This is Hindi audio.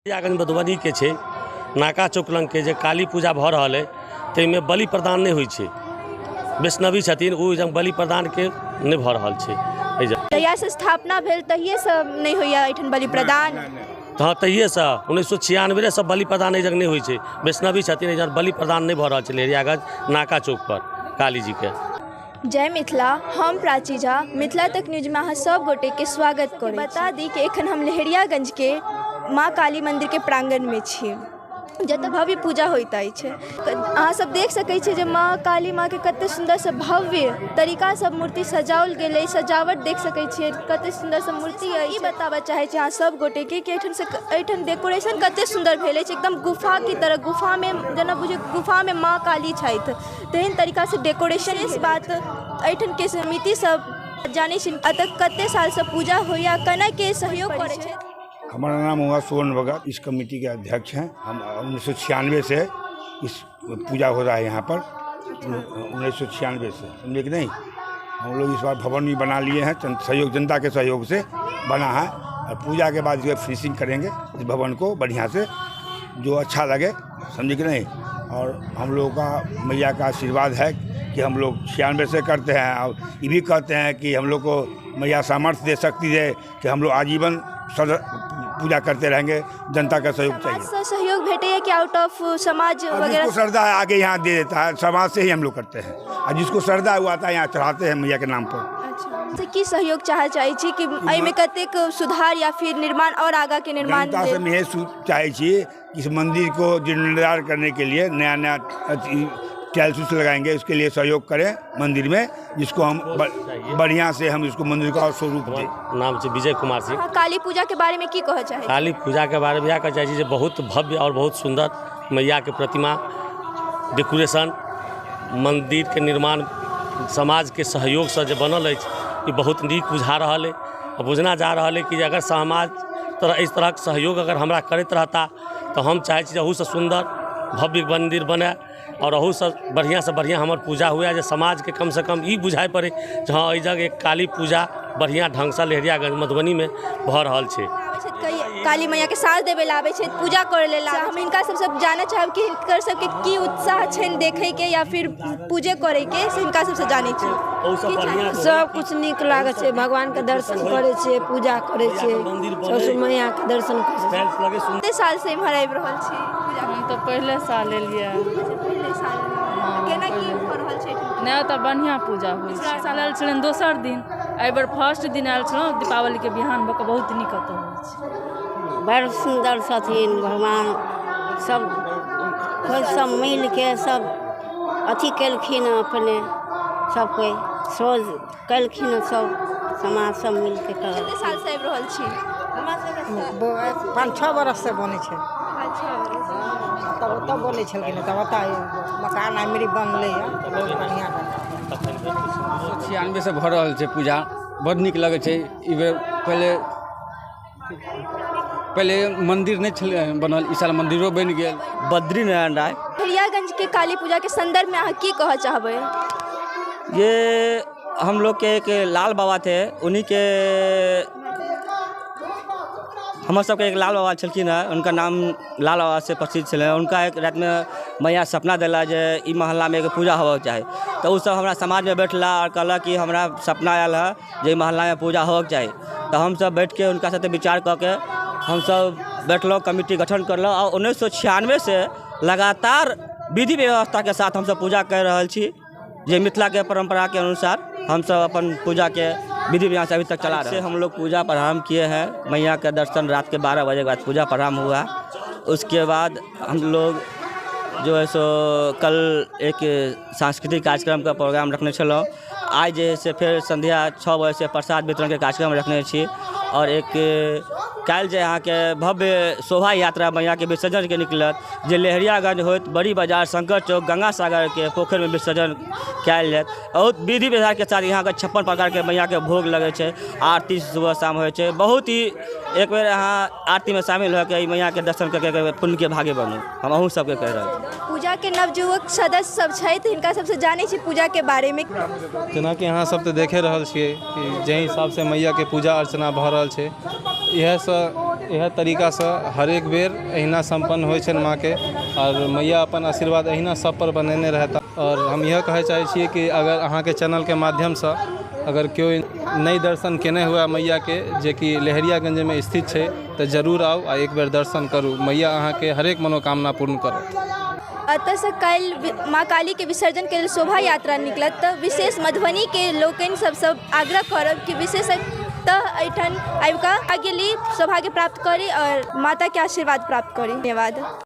लहेरियागंज मधुबनी के छे नाका चौक लंग के जे काली पूजा भ रहल है ताहिमे बलि प्रदान नहीं होइ छे। वैष्णवी छथिन ओ जब बलि प्रदान के नहीं भ रहल छे। जहिया से स्थापना भेल तहिए से नहीं होइया एठन बलि प्रदान। हाँ तहिए से 1996 से बलि प्रदान एहि जगह नहीं होइ छे। वैष्णवी छथिन एहि जगह बलि प्रदान नहीं भ रहल छे लहेरियागंज नाका चौक पर काली जी के। जय मिथिला, हम प्राची झा मिथिला तक न्यूज में अहाँ सब गोटे के स्वागत करै। बता दी कि एखन हम लहेरियागंज के माँ काली मंदिर के प्रांगण में छी जतऽ भव्य पूजा होइत अछि। अहाँ सब देख सकै छी जे माँ काली माँ के कते सुंदर से भव्य तरीका से मूर्ति सजाओल गेलै। सजावट देख सकै छियै कते सुंदर से मूर्ति अछि। ई बताबऽ चाहे छी अहाँ सब गोटे के कि एठन डेकोरेशन कते सुंदर भेल अछि। एकदम गुफा की तरह, गुफा में जेना बुझियौ गुफा में माँ काली छथि तेहन तरीका से डेकोरेशन। इस बात एठन के समिति सब जानै छी अतः कते साल से पूजा होइया कना के सहयोग करै छै। हमारा नाम हुआ सुवर्ण भगत, इस कमेटी के अध्यक्ष हैं। हम 1996 से इस पूजा हो रहा है यहाँ पर। 1996 से समझे कि नहीं। हम लोग इस बार भवन भी बना लिए हैं, सहयोग जनता के सहयोग से बना है। और पूजा के बाद जो फिनिशिंग करेंगे इस भवन को बढ़िया से, जो अच्छा लगे, समझे कि नहीं। और हम लोगों का मैया का आशीर्वाद है कि हम लोग 96 से करते हैं। और ये भी कहते हैं कि हम लोग को मैया सामर्थ्य दे सकती है कि हम लोग आजीवन पूजा करते रहेंगे। जनता का सहयोग चाहिए। सहयोग भेटे है कि आउट ऑफ समाज वगैरह? जिसको श्रद्धा है आगे यहाँ दे देता है, समाज से ही हम लोग करते हैं। और जिसको श्रद्धा हुआ था यहाँ चढ़ाते हैं मैया के नाम पर। अच्छा, की सहयोग चाहे छी कि एहिमे कतेक सुधार या फिर निर्माण और आगा के निर्माण? जनता से मैं चाहे छी इस मंदिर को जीर्णोद्धार करने के लिए नया नया टाइल्स लगाएंगे, उसके लिए सहयोग करें मंदिर में, जिसको हम बढ़िया से हम इसको मंदिर का स्वरूप दें। नाम से विजय कुमार सिंह। काली पूजा के बारे में की कह चाहे? काली पूजा के बारे में यह कह चाहे बहुत भव्य और बहुत सुंदर मैया के प्रतिमा डेकोरेशन, मंदिर के निर्माण समाज के सहयोग से जो बनल है ये बहुत नीक बुझा रहा है। और बुझना जा रहा है कि अगर समाज इस तरह के सहयोग अगर हमरा करते रहता तो हम चाहे अहू से सुंदर भव्य मंदिर बने और अहू से बढ़िया हमार पूजा हुआ। जो समाज के कम से कम ये बुझाए पड़े हाँ इस जगह एक काली पूजा बढ़िया ढंग से लहेरियागंज मधुबनी में भ रहा है। काली मैया के साथ देवे ला आवे छे, पूजा करे ले ला। हम इनका सब जाने चाहब कि हिनकर सबके की उत्साह छन देखे के या फिर पूजे करे के, से इनका सबसे जाने छी। सब कुछ नीक लागे छे, भगवान के दर्शन करे छे, पूजा करे छे, ससुर मैया के दर्शन करे छे। कितने साल से इम्हर आबि रहल छी पूजा? हम तो पहले साल एलिए। पहले साल केना की भ रहल छे? नहीं तो बढ़िया पूजा हुई। पिछला साल आयल छलन दोसर दिन, एहि बेर फर्स्ट दिन आयल छलहुँ दीपावली के बिहान भऽ कऽ बहुत नीक होइत छै। बड़ सुंदर छथिन भगवान, सब मिल के सब अथी केलखिन अपने, सब कोई सोच केलखिन, सब समाज सब मिल के कर। कितने साल से आबि रहल छी? 5-6 बरस से बने छे। तब बोले छलखिन, तब मकान मेरी बनले बहुत बढ़िया बना। 96 से भऽ रहल छै पूजा, बड़ नीक लगे छै। ई बेर पहले मंदिर नहीं छल बनल, इस साल मंदिरों बन गया। बद्रीनारायण राय। लहेरियागंज के काली पूजा के संदर्भ में आप की कह चाहबे? ये हम लोग के एक लाल बाबा थे, उन्हीं के हम सबके एक लाल बाबा छलखिन है, उनका नाम लाल बाबा से प्रसिद्ध छे। उनका एक रात में मैया सपना दिला जे ई महल्ला में एक पूजा होबे चाहे, तो उ सब हमरा समाज में बैठला और कहला कि हमरा सपना आयल है जे महल्ला में पूजा होके चाहे। तो हम सब बैठ के उनका साथ विचार करके हम सब बैठलो, कमेटी गठन करलो और 1996 से लगातार विधि व्यवस्था के साथ हम सब पूजा कर रहे छी। जे मिथिला के परंपरा के अनुसार हम सब अपन पूजा के विधि विधान से अभी तक चला रहे हैं। हम लोग पूजा प्रारंभ किए हैं, मैया का दर्शन रात के 12 बजे के बाद पूजा प्रारंभ हुआ। उसके बाद हम लोग जो है सो कल एक सांस्कृतिक कार्यक्रम का प्रोग्राम रखने छलौं। आज जे से फिर संध्या 6 बजे से प्रसाद वितरण के कार्यक्रम रखने छी। और एक कल जे यहाँ के भव्य शोभा यात्रा मैया के विसर्जन के निकलत, जे लहेरियागंज होत बड़ी बाजार शंकर चौक गंगा सागर के पोखर में विसर्जन कल जात। बहुत विधि विधान के साथ यहाँ के 56 प्रकार के मैया के भोग लगे छे, आरती सुबह शाम हो छे। बहुत ही एक बेर यहाँ आरती में शामिल होकर मैया के दर्शन करके पुण्य के भागी बनू, हम अहूँ सबके कह रहे। पूजा के नवयुवक सदस्य सब छथि, हिनका सबसे जाने छी पूजा के बारे में। जेना कि अहाँ सब तो देखे रहल छियै कि जे हिसाब से मैया के पूजा अर्चना भऽ रहल छै, इएह से यह तरीका से हर एक बेर अहिना संपन्न होइ छनि माँ के और मैया अपन आशीर्वाद अहिना सब पर बनेने रहता। और हम यह कहे चाहे छियै कि अगर अहाँ के चैनल के माध्यम से अगर केओ नई दर्शन केने हुआ मैया के जे कि लहेरियागंज में स्थित है तो जरूर आओ आ एक बेर दर्शन करू। मैया अहाँ के हरेक मनोकामना पूर्ण करत। अतः कल माँ काली के विसर्जन के लिए शोभा यात्रा निकलत। तो विशेष मधुबनी के लोकन सब आग्रह करब कि विशेषतः एठन आबिका आगे ली सौभाग्य प्राप्त करी और माता के आशीर्वाद प्राप्त करी। धन्यवाद।